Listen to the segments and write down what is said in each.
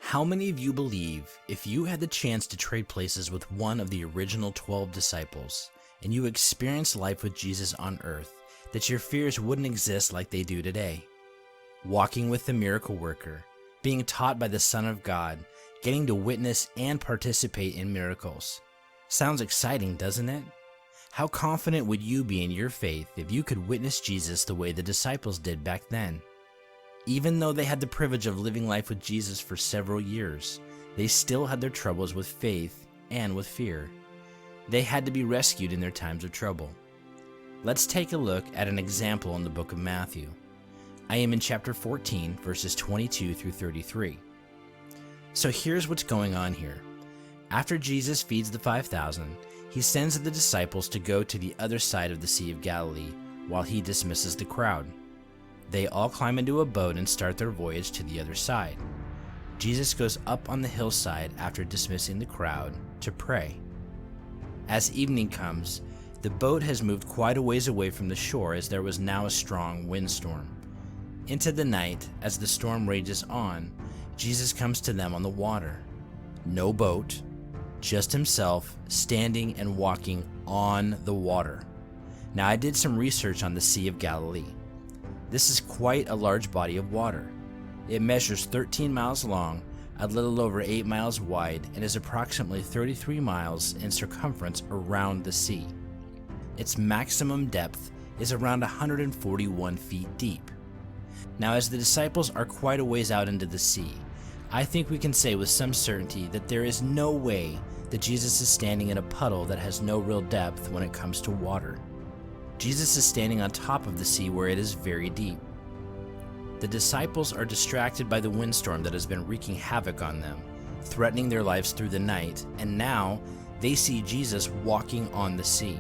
How many of you believe if you had the chance to trade places with one of the original 12 disciples and you experienced life with Jesus on earth, that your fears wouldn't exist like they do today? Walking with the miracle worker, being taught by the Son of God, getting to witness and participate in miracles. Sounds exciting, doesn't it? How confident would you be in your faith if you could witness Jesus the way the disciples did back then? Even though they had the privilege of living life with Jesus for several years, they still had their troubles with faith and with fear. They had to be rescued in their times of trouble. Let's take a look at an example in the book of Matthew. I am in chapter 14, verses 22 through 33. So here's what's going on here. After Jesus feeds the 5,000, he sends the disciples to go to the other side of the Sea of Galilee while he dismisses the crowd. They all climb into a boat and start their voyage to the other side. Jesus goes up on the hillside after dismissing the crowd to pray. As evening comes, the boat has moved quite a ways away from the shore as there was now a strong windstorm. Into the night, as the storm rages on, Jesus comes to them on the water. No boat, just himself standing and walking on the water. Now I did some research on the Sea of Galilee. This is quite a large body of water. It measures 13 miles long, a little over 8 miles wide, and is approximately 33 miles in circumference around the sea. Its maximum depth is around 141 feet deep. Now, as the disciples are quite a ways out into the sea, I think we can say with some certainty that there is no way that Jesus is standing in a puddle that has no real depth when it comes to water. Jesus is standing on top of the sea where it is very deep. The disciples are distracted by the windstorm that has been wreaking havoc on them, threatening their lives through the night, and now they see Jesus walking on the sea.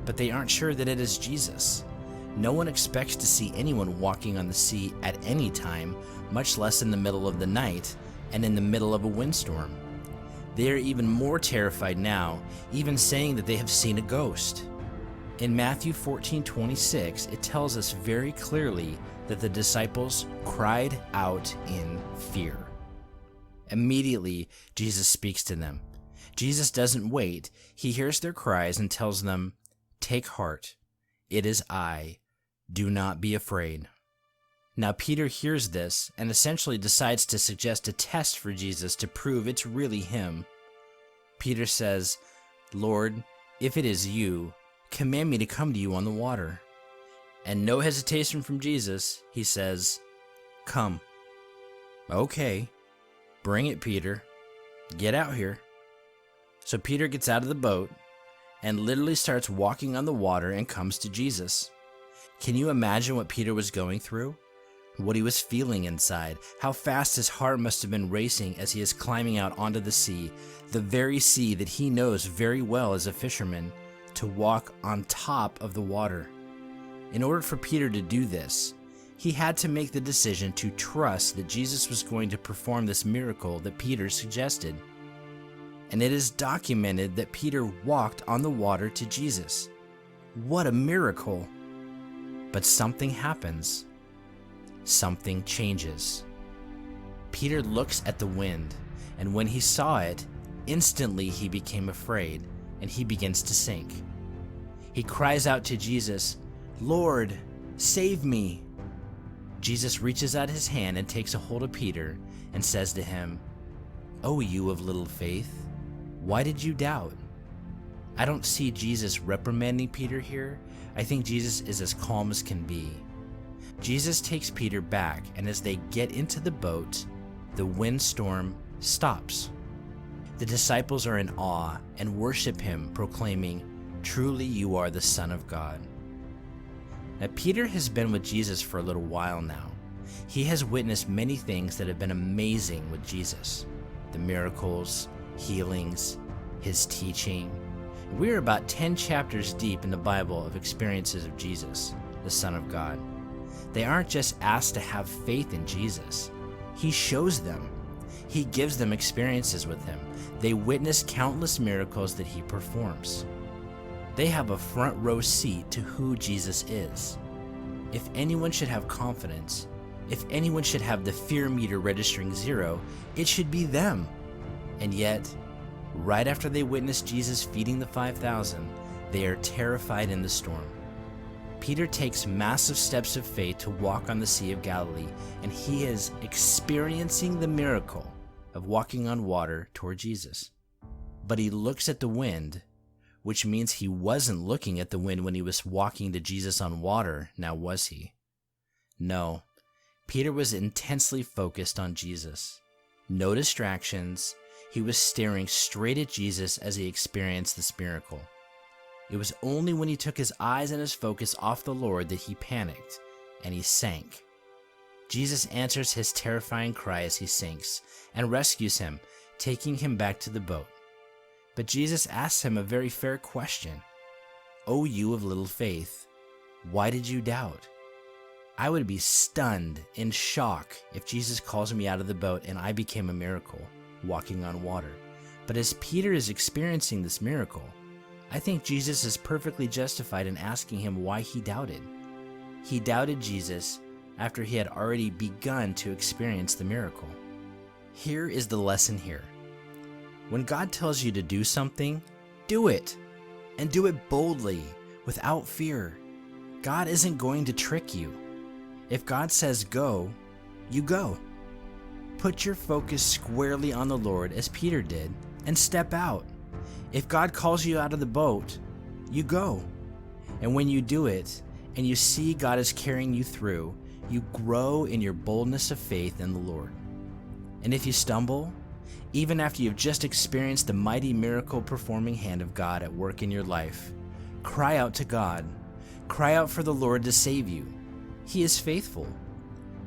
But they aren't sure that it is Jesus. No one expects to see anyone walking on the sea at any time, much less in the middle of the night and in the middle of a windstorm. They are even more terrified now, even saying that they have seen a ghost. In Matthew 14:26, it tells us very clearly that the disciples cried out in fear. Immediately, Jesus speaks to them. Jesus doesn't wait. He hears their cries and tells them, "Take heart, it is I. Do not be afraid." Now Peter hears this and essentially decides to suggest a test for Jesus to prove it's really him. Peter says, "Lord, if it is you, command me to come to you on the water." And no hesitation from Jesus, he says, "Come." "Okay, bring it, Peter. Get out here." So Peter gets out of the boat and literally starts walking on the water and comes to Jesus. Can you imagine what Peter was going through? What he was feeling inside? How fast his heart must have been racing as he is climbing out onto the sea, the very sea that he knows very well as a fisherman, to walk on top of the water. In order for Peter to do this, he had to make the decision to trust that Jesus was going to perform this miracle that Peter suggested. And it is documented that Peter walked on the water to Jesus. What a miracle! But something happens. Something changes. Peter looks at the wind, and when he saw it, instantly he became afraid, and he begins to sink. He cries out to Jesus, "Lord, save me." Jesus reaches out his hand and takes a hold of Peter and says to him, "O you of little faith, why did you doubt?" I don't see Jesus reprimanding Peter here. I think Jesus is as calm as can be. Jesus takes Peter back, and as they get into the boat, the windstorm stops. The disciples are in awe and worship him, proclaiming, "Truly you are the Son of God." Now, Peter has been with Jesus for a little while now. He has witnessed many things that have been amazing with Jesus. The miracles, healings, his teaching. We're about 10 chapters deep in the Bible of experiences of Jesus, the Son of God. They aren't just asked to have faith in Jesus. He shows them. He gives them experiences with him. They witness countless miracles that he performs. They have a front row seat to who Jesus is. If anyone should have confidence, If anyone should have the fear meter registering 0, it should be them. And yet, right after they witness Jesus feeding the 5,000, they are terrified in the storm. Peter takes massive steps of faith to walk on the Sea of Galilee, and he is experiencing the miracle of walking on water toward Jesus. But he looks at the wind, which means he wasn't looking at the wind when he was walking to Jesus on water, now was he? No, Peter was intensely focused on Jesus. No distractions, he was staring straight at Jesus as he experienced this miracle. It was only when he took his eyes and his focus off the Lord that he panicked, and he sank. Jesus answers his terrifying cry as he sinks, and rescues him, taking him back to the boat. But Jesus asks him a very fair question. "O you of little faith, why did you doubt?" I would be stunned, in shock, if Jesus calls me out of the boat and I became a miracle, walking on water. But as Peter is experiencing this miracle, I think Jesus is perfectly justified in asking him why he doubted. He doubted Jesus after he had already begun to experience the miracle. Here is the lesson here. When God tells you to do something, do it, and do it boldly, without fear. God isn't going to trick you. If God says go, you go. Put your focus squarely on the Lord as Peter did, and step out. If God calls you out of the boat, you go. And when you do it, and you see God is carrying you through, you grow in your boldness of faith in the Lord. And if you stumble, even after you've just experienced the mighty miracle performing hand of God at work in your life, cry out to God. Cry out for the Lord to save you. He is faithful.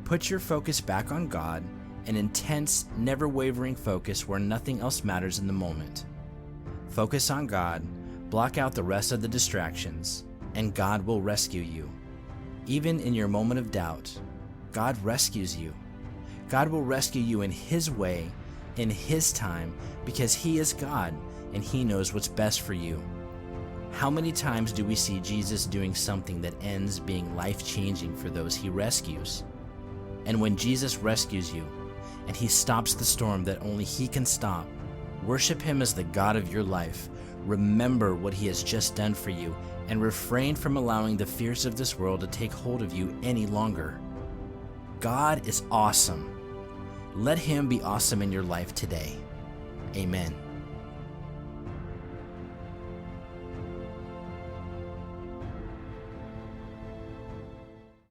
Put your focus back on God, an intense, never wavering focus where nothing else matters in the moment. Focus on God, block out the rest of the distractions, and God will rescue you. Even in your moment of doubt, God rescues you. God will rescue you in His way, in His time, because He is God and He knows what's best for you. How many times do we see Jesus doing something that ends being life-changing for those He rescues? And when Jesus rescues you, and He stops the storm that only He can stop, worship Him as the God of your life. Remember what He has just done for you, and refrain from allowing the fears of this world to take hold of you any longer. God is awesome. Let Him be awesome in your life today. Amen.